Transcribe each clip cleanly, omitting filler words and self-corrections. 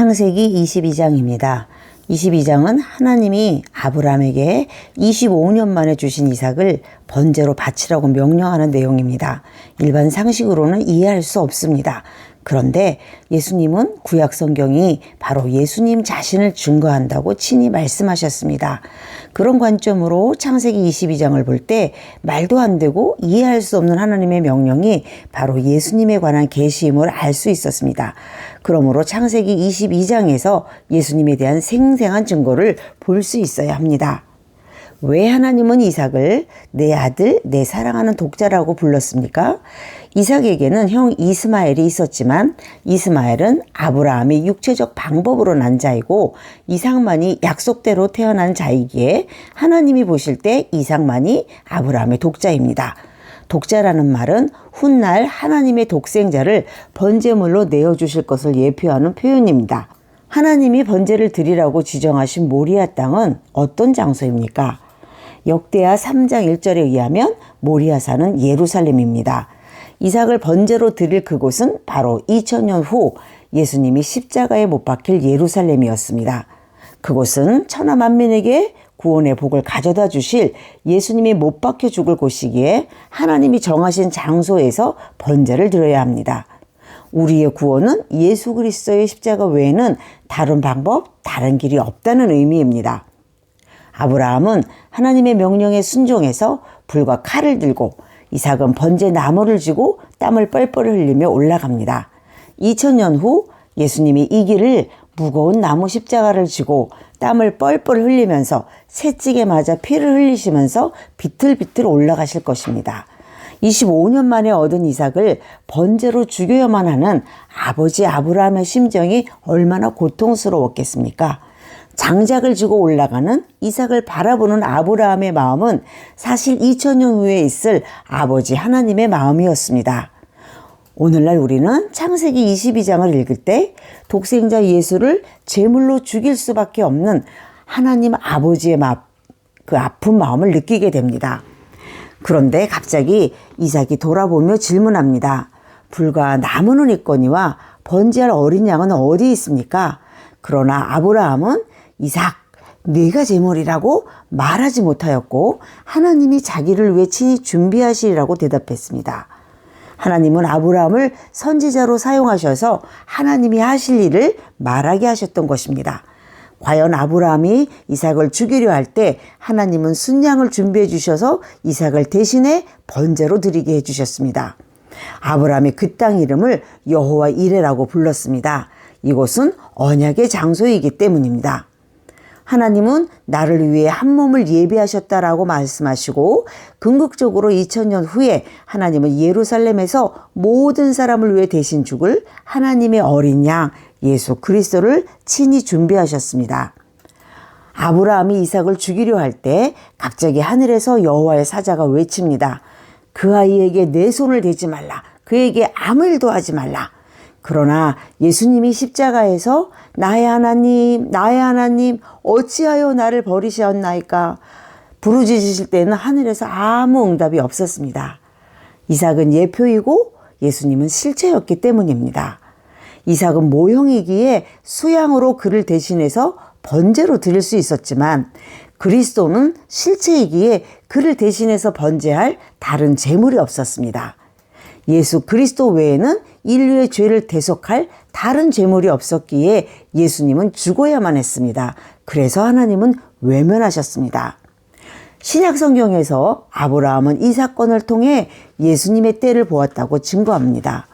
창세기 22장입니다. 22장은 하나님이 아브라함에게 25년 만에 주신 이삭을 번제로 바치라고 명령하는 내용입니다. 일반 상식으로는 이해할 수 없습니다. 그런데 예수님은 구약 성경이 바로 예수님 자신을 증거한다고 친히 말씀하셨습니다. 그런 관점으로 창세기 22장을 볼 때 말도 안 되고 이해할 수 없는 하나님의 명령이 바로 예수님에 관한 계시임을 알 수 있었습니다. 그러므로 창세기 22장에서 예수님에 대한 생생한 증거를 볼 수 있어야 합니다. 왜 하나님은 이삭을 내 아들, 내 사랑하는 독자라고 불렀습니까? 이삭에게는 형 이스마엘이 있었지만 이스마엘은 아브라함이 육체적 방법으로 난 자이고 이삭만이 약속대로 태어난 자이기에 하나님이 보실 때 이삭만이 아브라함의 독자입니다. 독자라는 말은 훗날 하나님의 독생자를 번제물로 내어주실 것을 예표하는 표현입니다. 하나님이 번제를 드리라고 지정하신 모리아 땅은 어떤 장소입니까? 역대하 3장 1절에 의하면 모리아산은 예루살렘입니다. 이삭을 번제로 드릴 그곳은 바로 2000년 후 예수님이 십자가에 못 박힐 예루살렘이었습니다. 그곳은 천하 만민에게 구원의 복을 가져다 주실 예수님이 못 박혀 죽을 곳이기에 하나님이 정하신 장소에서 번제를 드려야 합니다. 우리의 구원은 예수 그리스도의 십자가 외에는 다른 방법, 다른 길이 없다는 의미입니다. 아브라함은 하나님의 명령에 순종해서 불과 칼을 들고 이삭은 번제 나무를 쥐고 땀을 뻘뻘 흘리며 올라갑니다. 2000년 후 예수님이 이 길을 무거운 나무 십자가를 쥐고 땀을 뻘뻘 흘리면서 채찍에 맞아 피를 흘리시면서 비틀비틀 올라가실 것입니다. 25년 만에 얻은 이삭을 번제로 죽여야만 하는 아버지 아브라함의 심정이 얼마나 고통스러웠겠습니까? 장작을 쥐고 올라가는 이삭을 바라보는 아브라함의 마음은 사실 2000년 후에 있을 아버지 하나님의 마음이었습니다. 오늘날 우리는 창세기 22장을 읽을 때 독생자 예수를 제물로 죽일 수밖에 없는 하나님 아버지의 그 아픈 마음을 느끼게 됩니다. 그런데 갑자기 이삭이 돌아보며 질문합니다. 불과 나무는 있거니와 번제할 어린 양은 어디 있습니까? 그러나 아브라함은 이삭, 네가 제물이라고 말하지 못하였고 하나님이 자기를 위해 친히 준비하시리라고 대답했습니다. 하나님은 아브라함을 선지자로 사용하셔서 하나님이 하실 일을 말하게 하셨던 것입니다. 과연 아브라함이 이삭을 죽이려 할 때 하나님은 순양을 준비해 주셔서 이삭을 대신에 번제로 드리게 해주셨습니다. 아브라함이 그 땅 이름을 여호와 이레라고 불렀습니다. 이곳은 언약의 장소이기 때문입니다. 하나님은 나를 위해 한 몸을 예비하셨다라고 말씀하시고 궁극적으로 2000년 후에 하나님은 예루살렘에서 모든 사람을 위해 대신 죽을 하나님의 어린 양 예수 그리스도를 친히 준비하셨습니다. 아브라함이 이삭을 죽이려 할 때 갑자기 하늘에서 여호와의 사자가 외칩니다. 그 아이에게 내 손을 대지 말라. 그에게 아무 일도 하지 말라. 그러나 예수님이 십자가에서 나의 하나님 어찌하여 나를 버리셨나이까 부르짖으실 때는 하늘에서 아무 응답이 없었습니다. 이삭은 예표이고 예수님은 실체였기 때문입니다. 이삭은 모형이기에 수양으로 그를 대신해서 번제로 드릴 수 있었지만 그리스도는 실체이기에 그를 대신해서 번제할 다른 제물이 없었습니다. 예수 그리스도 외에는 인류의 죄를 대속할 다른 제물이 없었기에 예수님은 죽어야만 했습니다. 그래서 하나님은 외면하셨습니다. 신약 성경에서 아브라함은 이 사건을 통해 예수님의 때를 보았다고 증거합니다.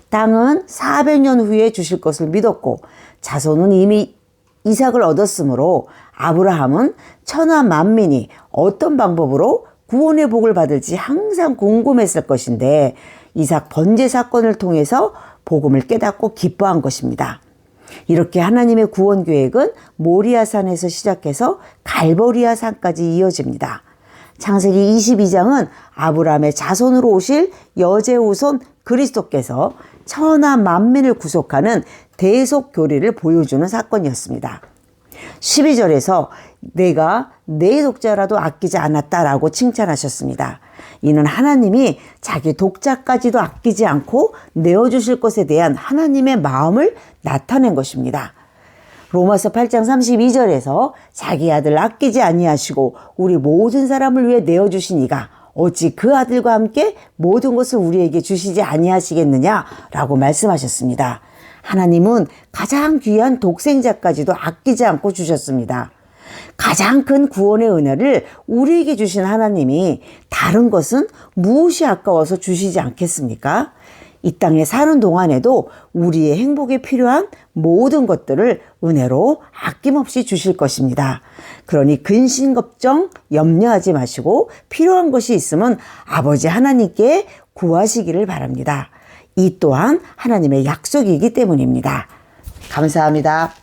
땅은 400년 후에 주실 것을 믿었고 자손은 이미 이삭을 얻었으므로 아브라함은 천하 만민이 어떤 방법으로 구원의 복을 받을지 항상 궁금했을 것인데 이삭 번제 사건을 통해서 복음을 깨닫고 기뻐한 것입니다. 이렇게 하나님의 구원 계획은 모리아산에서 시작해서 갈보리아 산까지 이어집니다. 창세기 22장은 아브라함의 자손으로 오실 여제후손 그리스도께서 천하 만민을 구속하는 대속 교리를 보여주는 사건이었습니다. 12절에서 내가 내 독자라도 아끼지 않았다라고 칭찬하셨습니다. 이는 하나님이 자기 독자까지도 아끼지 않고 내어주실 것에 대한 하나님의 마음을 나타낸 것입니다. 로마서 8장 32절에서 자기 아들 아끼지 아니하시고 우리 모든 사람을 위해 내어주신 이가 어찌 그 아들과 함께 모든 것을 우리에게 주시지 아니하시겠느냐라고 말씀하셨습니다. 하나님은 가장 귀한 독생자까지도 아끼지 않고 주셨습니다. 가장 큰 구원의 은혜를 우리에게 주신 하나님이 다른 것은 무엇이 아까워서 주시지 않겠습니까? 이 땅에 사는 동안에도 우리의 행복에 필요한 모든 것들을 은혜로 아낌없이 주실 것입니다. 그러니 근심 걱정 염려하지 마시고 필요한 것이 있으면 아버지 하나님께 구하시기를 바랍니다. 이 또한 하나님의 약속이기 때문입니다. 감사합니다.